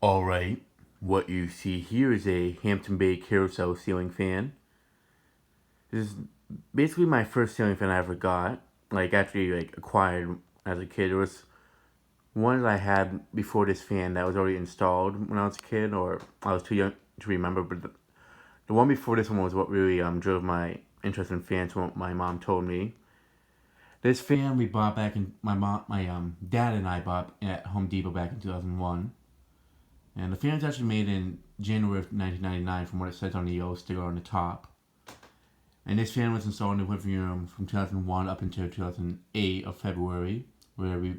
Alright, what you see here is a Hampton Bay Carousel ceiling fan. This is basically my first ceiling fan I ever got. Acquired as a kid. There was one that I had before this fan that was already installed when I was a kid, or I was too young to remember. But the one before this one was what really drove my interest in fans. What my mom told me. This fan we bought back in my dad and I bought at Home Depot back in 2001. And the fan was actually made in January of 1999 from what it says on the yellow sticker on the top. And this fan was installed in the living room from 2001 up until 2008 of February, where we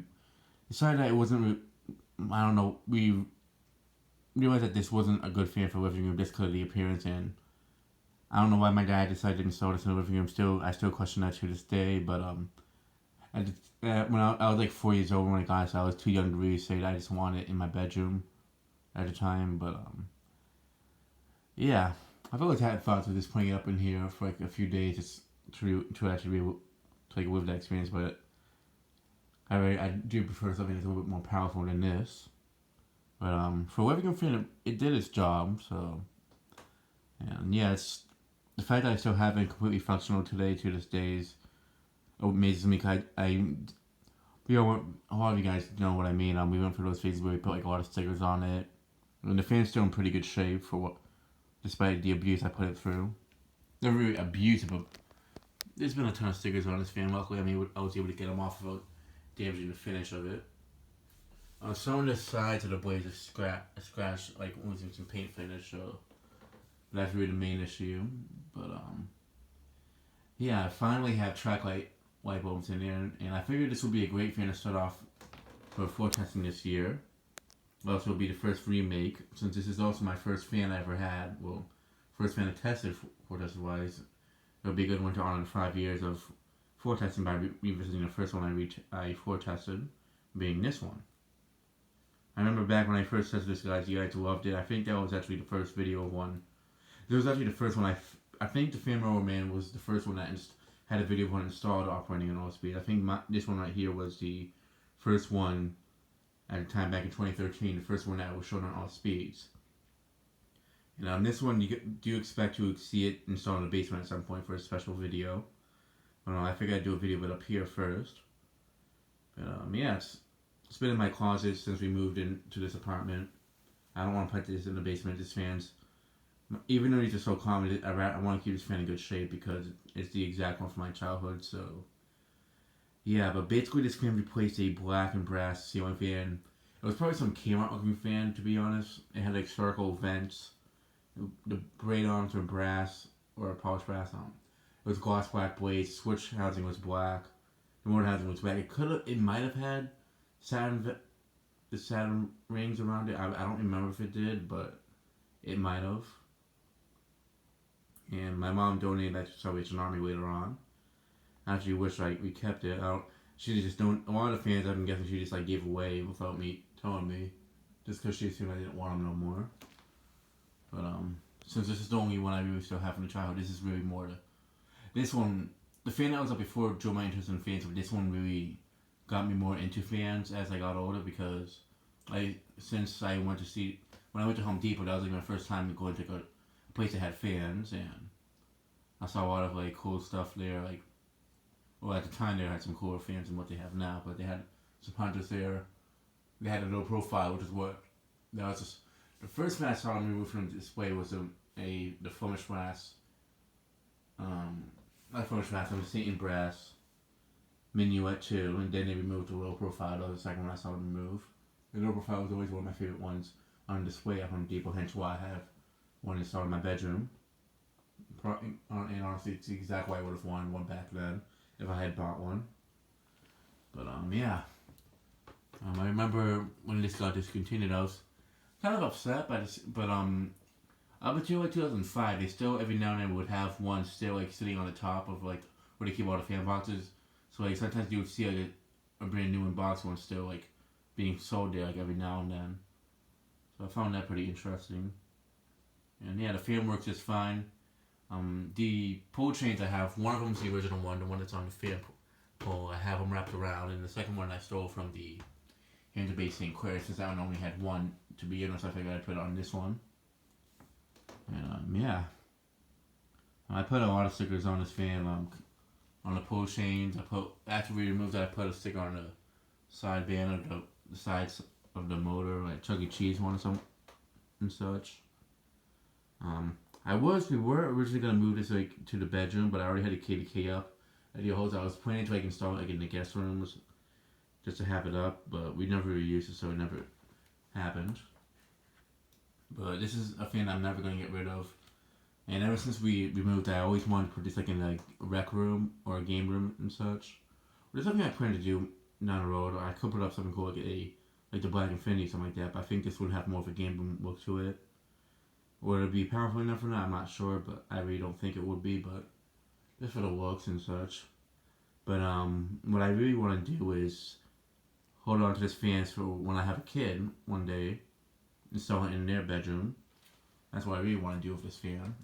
decided that it wasn't, I don't know, we realized that this wasn't a good fan for the living room just because of the appearance. And I don't know why my dad decided to install this in the living room. I still question that to this day, but when I was like 4 years old when I got it, so I was too young to really say that I just wanted it in my bedroom at the time, but yeah, I've always had thoughts of just putting it up in here for like a few days just to actually be able to like live that experience, but I do prefer something that's a little bit more powerful than this. But for living room fan, it did its job. So, and yeah, it's the fact that I still have it completely functional today to this day is amazes me. Cause a lot of you guys know what I mean. We went through those phases where we put like a lot of stickers on it. And the fan's still in pretty good shape for what, despite the abuse I put it through. They're really abusive, but there's been a ton of stickers on this fan. Luckily, I was able to get them off without damaging the finish of it. Some of the sides of the blades are scratched, like losing some paint finish, so that's really the main issue. But yeah, I finally have track light bulbs in there, and I figured this would be a great fan to start off for floor testing this year. Also, will be the first remake, since this is also my first fan I ever had. Well, first fan I tested for test wise. It'll be a good one to honor 5 years of floor testing by revisiting the first one I floor tested, being this one. I remember back when I first tested this, you guys loved it. I think that was actually the first video of one. This was actually the first one I think the Fan Roller Man was the first one that had a video of one installed operating on all speed. I think this one right here was the first one at the time back in 2013, the first one that was shown on all speeds. And on this one, you do expect to see it installed in the basement at some point for a special video. I figured I'd do a video of it up here first. But yeah, it's been in my closet since we moved into this apartment. I don't want to put this in the basement. This fan's, even though these are so common, I want to keep this fan in good shape because it's the exact one from my childhood. So yeah, but basically this fan replaced a black and brass ceiling fan. It was probably some Kmart looking fan, to be honest. It had like circle vents. The braid arms were brass, or polished brass. It was gloss black blades. Switch housing was black. The motor housing was black. It might have had the Saturn rings around it. I don't remember if it did, but it might have. And my mom donated that to Salvation Army later on. I actually wish we kept it. She just don't. A lot of the fans, I'm guessing, she just gave away without me telling me, just because she assumed I didn't want them no more. But since this is the only one I really still have from the childhood, this is really more this one. The fan that was up before drove my interest in fans, but this one really got me more into fans as I got older because since I went to see when I went to Home Depot, that was my first time to go into a place that had fans, and I saw a lot of cool stuff there. Well, at the time they had some cooler fans than what they have now, but they had some hunters there. They had a low profile, which is what that was just the first fan I saw them remove from the display was the Flemish brass. Not Flemish brass, it was Saint brass Minuet too, and then they removed the low profile. That was the second one I saw them remove. The low profile was always one of my favorite ones on display at Home Depot, hence why I have one installed in my bedroom. And honestly, it's the exact way I would have wanted one back then if I had bought one. But yeah. I remember when this got discontinued, I was kind of upset by this, but up until 2005, they still every now and then would have one still sitting on the top of where they keep all the fan boxes. So sometimes you would see a brand new unboxed one still being sold there every now and then. So I found that pretty interesting. And yeah, the fan works just fine. The pull chains I have, one of them is the original one, the one that's on the fan pole. I have them wrapped around, and the second one I stole from the here in the base St. Clair, since I only had one to begin with, so I figured I'd put it on this one. And yeah, I put a lot of stickers on this fan. On the pull chains, after we removed that, I put a sticker on the side band of the sides of the motor, like Chuck E. Cheese one or something and such. We were originally gonna move this like to the bedroom, but I already had the KDK up at the holes. I was planning to like install it like in the guest rooms, just to have it up, but we never really used it, so it never happened. But this is a fan I'm never gonna get rid of. And ever since we moved, I always wanted to put this like in a rec room or a game room and such. There's something I plan to do down the road. Or I could put up something cool like the Black Infinity, something like that. But I think this would have more of a game room look to it. Would it be powerful enough for that? I'm not sure, but I really don't think it would be. But just for the looks and such. But what I really want to do is hold on to this fan for when I have a kid one day, install it in their bedroom. That's what I really want to do with this fan.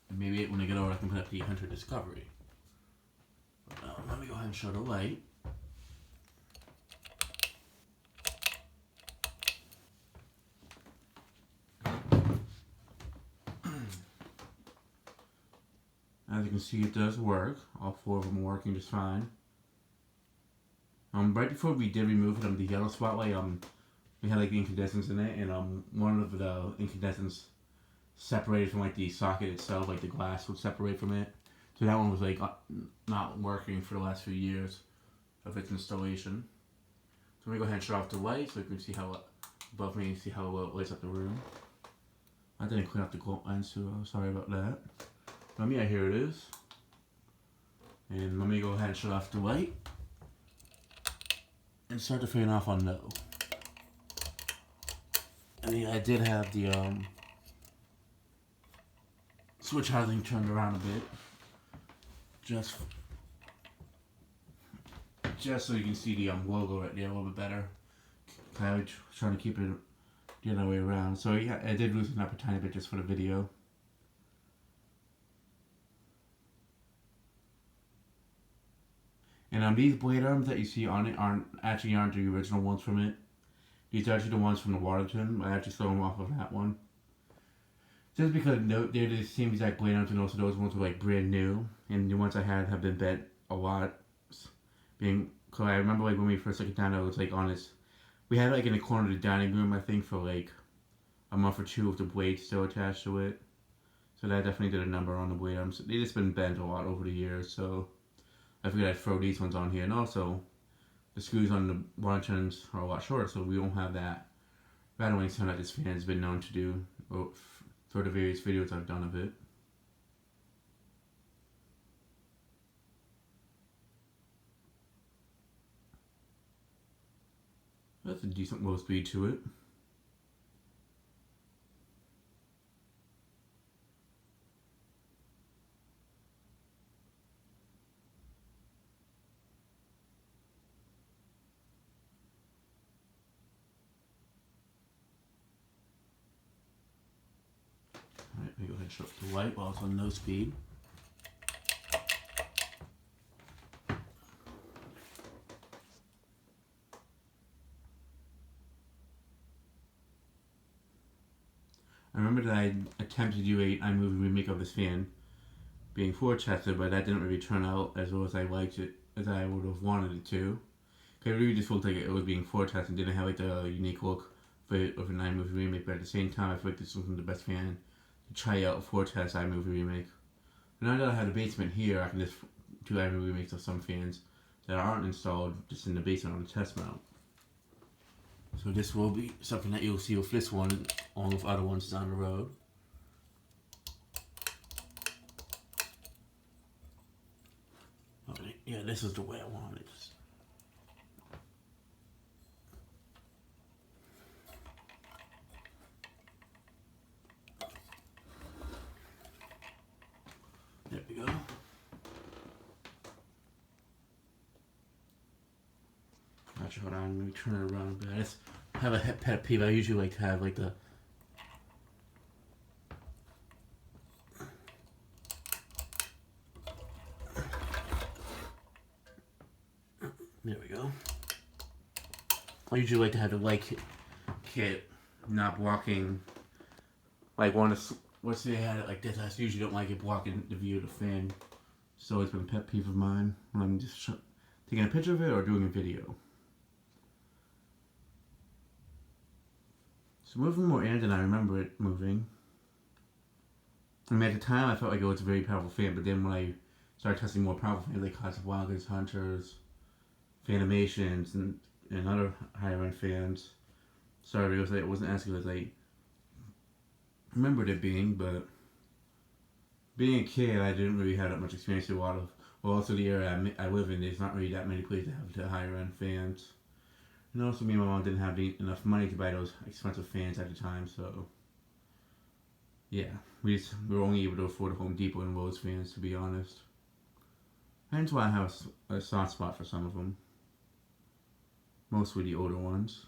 And maybe when I get over, I can put up the Hunter Discovery. Let me go ahead and show the light. As you can see, it does work. All four of them are working just fine. Right before we did remove it, the yellow spotlight, we had like the incandescents in it, and one of the incandescents separated from like the socket itself, like the glass would separate from it. So that one was like not working for the last few years of its installation. So let me go ahead and shut off the light so you can see how above me, see how it lights up the room. I didn't clean up the glow lens, so sorry about that. But yeah, here it is. And let me go ahead and shut off the light and start the fan off on low. And yeah, I did have the switch housing turned around a bit, just so you can see the logo right there a little bit better. I was trying to keep it the other way around, so yeah, I did loosen up a tiny bit just for the video. And these blade arms that you see on it aren't the original ones from it. These are actually the ones from the Waterton. I actually stole them off of that one. Just because they're the same exact blade arms, and also those ones were like brand new, and the ones I had have been bent a lot. Cause I remember like when we first took it down, it was like on this. We had it like in the corner of the dining room, I think, for like a month or two with the blade still attached to it. So that definitely did a number on the blade arms. They just been bent a lot over the years, so I figured I'd throw these ones on here, and also the screws on the Watertons are a lot shorter, so we won't have that rattling sound that this fan has been known to do for the various videos I've done of it. That's a decent low speed to it. Alright, let me go ahead and shut off the light while it's on no speed. I remember that I attempted to do a iMovie remake of this fan being floor tested, but that didn't really turn out as well as I liked it, as I would have wanted it to. Because it really just looked like it was being floor tested and didn't have like the unique look of an iMovie remake, but at the same time I feel like this wasn't the best fan to try out a floor test iMovie remake. But now that I have the basement here, I can just do iMovie remakes of some fans that aren't installed just in the basement on the test mount. So this will be something that you'll see with this one, along with other ones down the road. Okay, yeah, this is the way I want it. There we go. Actually, hold on, let me turn it around a bit. I just have a pet peeve. I usually like to have like the there we go. I usually like to have the light kit not blocking, like one of, let's say I had it like this, I usually don't like it blocking the view of the fan. It's always been a pet peeve of mine when I'm just taking a picture of it or doing a video. It's moving more air than I remember it moving. I mean, at the time I felt like it was a very powerful fan, but then when I started testing more powerful fans like Casablancas, Hunters, Fanimations, and other higher end fans, sorry, it wasn't as good as I remembered it being, but being a kid, I didn't really have that much experience with a lot of, well, also the area I live in, there's not really that many places that have the higher end fans. And also me and my mom didn't have enough money to buy those expensive fans at the time, so yeah, we were only able to afford Home Depot and Lowe's fans, to be honest. Hence why I have a soft spot for some of them. Mostly the older ones.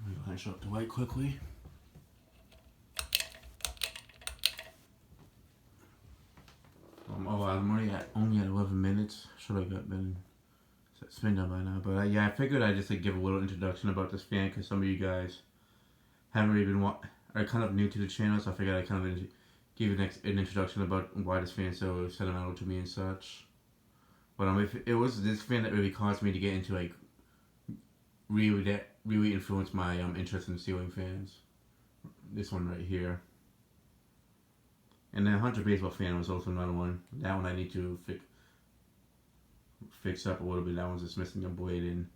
I'm going to shut up the light quickly. I'm already only at 11 minutes. Should have been spent on by now. But yeah, I figured I'd just give a little introduction about this fan because some of you guys haven't really been are kind of new to the channel, so I figured I'd kind of give an introduction about why this fan is so sentimental to me and such. But if it was this fan that really caused me to get into really influenced my interest in ceiling fans. This one right here. And the Hunter baseball fan was also another one. That one I need to fix up a little bit. That one's just missing a blade and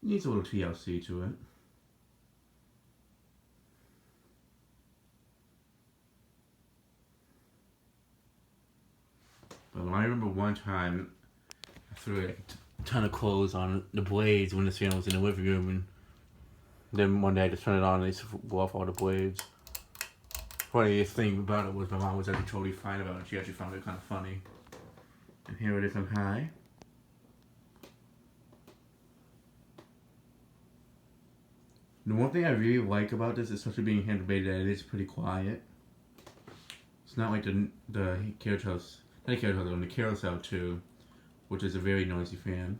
needs a little TLC to it. But I remember one time I threw a ton of clothes on the blades when this fan was in the living room, and then one day I just turned it on and they blew off all the blades. Funniest thing about it was my mom was actually totally fine about it. She actually found it kind of funny. And here it is on high. The one thing I really like about this, especially being hand-made, that it is pretty quiet. It's not like the Carousel, not the Carousel, the Carousel 2, which is a very noisy fan.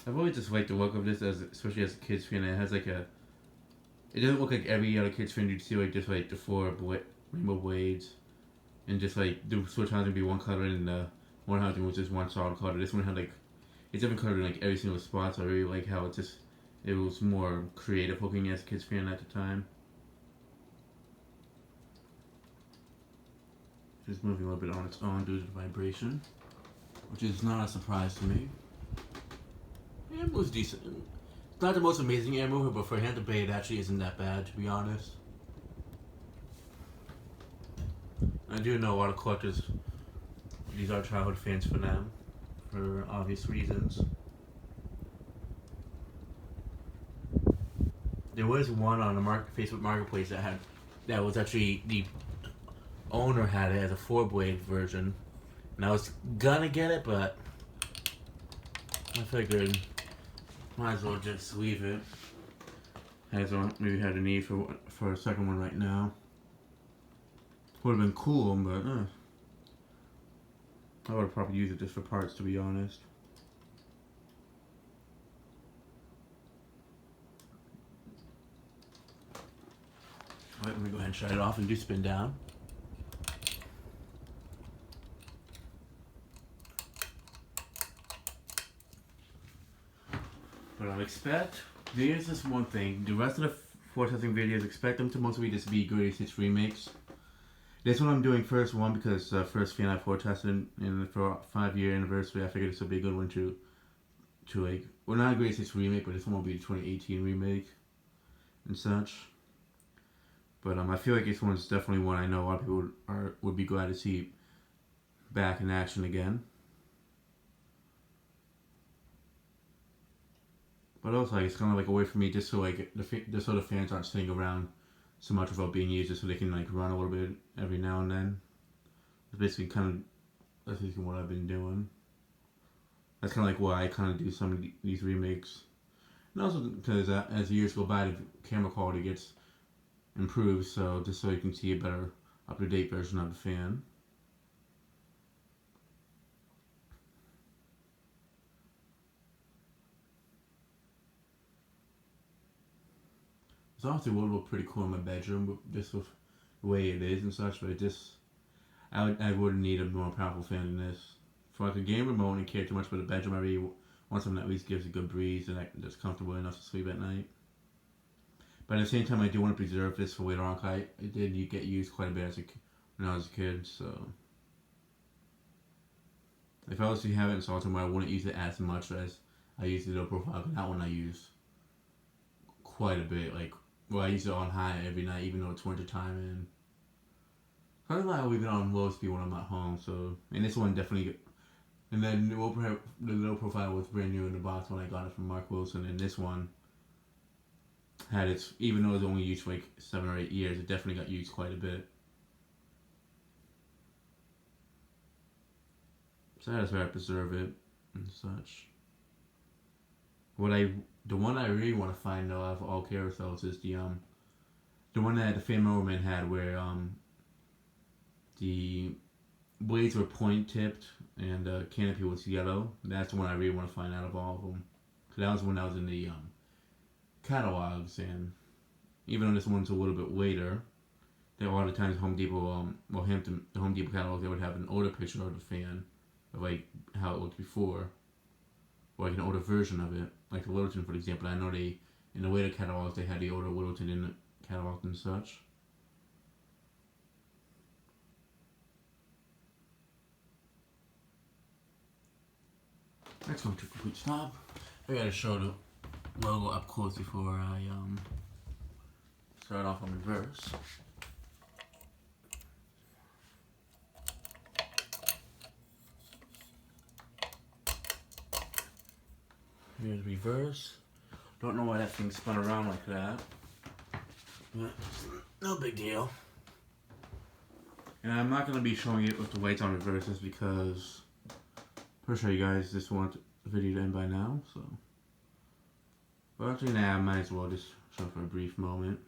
I've always just liked the look of this, especially as a kid's fan. It has like it doesn't look like every other kid's fan you'd see, like just like the four rainbow blades, and just like the switch housing would be one color and the one housing was just one solid color. This one had like it's different color in like every single spot, so I really like how it was more creative looking as a kid's fan at the time. Just moving a little bit on its own due to the vibration, which is not a surprise to me. Yeah, it was decent. It's not the most amazing air mover, but for Hampton, it actually isn't that bad, to be honest. I do know a lot of collectors, these are childhood fans for them, for obvious reasons. There was one on the Facebook Marketplace that was actually, the owner had it as a 4-blade version. And I was gonna get it, but I figured might as well just leave it. Maybe had a need for a second one right now. Would have been cool, but I would have probably used it just for parts, to be honest. Alright, let me go ahead and shut it off and do spin down. But I expect, here's this one thing, the rest of the floor testing videos, expect them to mostly just be greatest hits remakes. This one I'm doing first, one because the first fan I floor tested in for 5-year anniversary, I figured this would be a good one to like, well, not a greatest hits remake, but this one will be the 2018 remake and such. But I feel like this one's definitely one I know a lot of people would be glad to see back in action again. But also, like, it's kind of like a way for me just so like the fans aren't sitting around so much without being used, just so they can like run a little bit every now and then. That's basically that's basically what I've been doing. That's kind of like why I kind of do some of these remakes. And also because as the years go by, the camera quality gets improved, so just so you can see a better up-to-date version of the fan. It's honestly would look pretty cool in my bedroom, just with the way it is and such, but I wouldn't need a more powerful fan than this. For like a game remote, I don't care too much for the bedroom. I really want something that at least gives a good breeze and that's comfortable enough to sleep at night. But at the same time, I do want to preserve this for later on, because it did get used quite a bit when I was a kid, so. If I was to have it installed somewhere, I wouldn't use it as much as I use the low profile, because that one I use quite a bit. I use it on high every night, even though it's winter time, and probably I leave it on low speed when I'm at home. So, and this one definitely, and then the low profile was brand new in the box when I got it from Mark Wilson, and this one had its, even though it was only used for like 7 or 8 years, it definitely got used quite a bit. So that's why I preserve it and such. The one I really want to find though out of all carousels is the one that the Fan Merman had, where the blades were point tipped and the canopy was yellow. That's the one I really want to find out of all of them. Cause that was when I was in the catalogs, and even though this one's a little bit later, there a lot of times Home Depot, Hampton, the Home Depot catalog, they would have an older picture of the fan, of like how it looked before, or like an older version of it, like the Littleton, for example. I know in the later catalogs they had the older Littleton in the catalog and such. Let's go to complete stop. I gotta show the logo up close before I start off on reverse. Here's reverse. Don't know why that thing spun around like that, but no big deal. And I'm not going to be showing it with the lights on reverses because I'm sure you guys just want the video to end by now, so. But actually, I might as well just show it for a brief moment.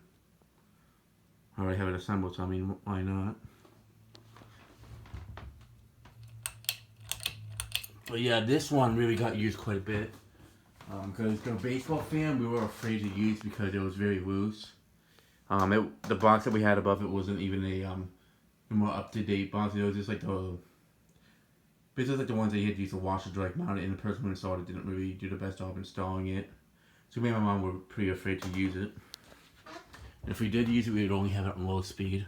I already have it assembled, so I mean, why not? But yeah, this one really got used quite a bit. Because the baseball fan we were afraid to use because it was very loose. The box that we had above it wasn't even a more up-to-date box. It was just like basically like the ones that you had to use to wash and dry mount it, and the person who installed it didn't really do the best job installing it. So me and my mom were pretty afraid to use it. And if we did use it, we would only have it on low speed.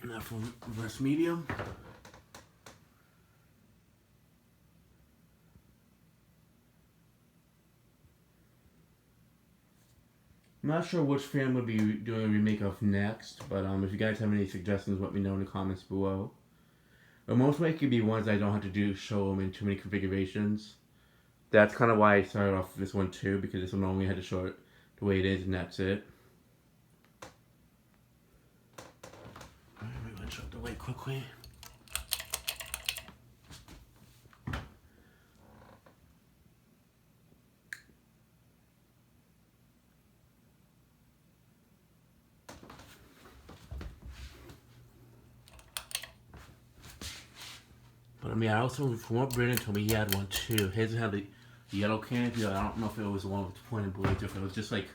Now for reverse medium. I'm not sure which fan would be doing a remake of next, but if you guys have any suggestions, let me know in the comments below. But most likely could be ones I don't have to show them in too many configurations. That's kind of why I started off with this one too, because this one only had to show it the way it is, and that's it. I'm going to shut the light quickly. But I mean, I also, from what Brandon told me, he had one too. His had the yellow canopy. I don't know if it was the one with the pointed blades, or if it was just like,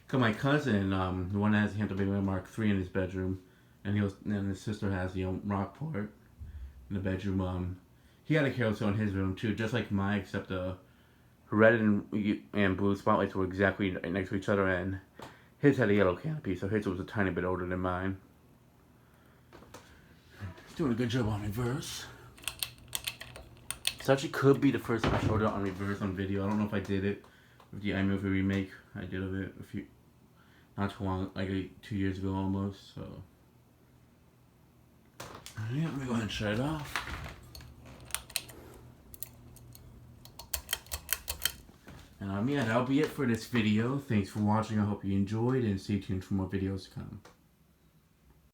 cause my cousin, the one that has the Hampton Big Mark III in his bedroom, and his sister has the Rockport in the bedroom. He had a Carousel in his room too, just like mine, except the red and blue spotlights were exactly next to each other, and his had a yellow canopy, so his was a tiny bit older than mine. He's doing a good job on reverse. This actually could be the first time I showed it on reverse on video. I don't know if I did it with the iMovie remake. I did of it not too long, like 2 years ago almost. So yeah, let me go ahead and shut it off. Yeah, that'll be it for this video. Thanks for watching. I hope you enjoyed, and stay tuned for more videos to come.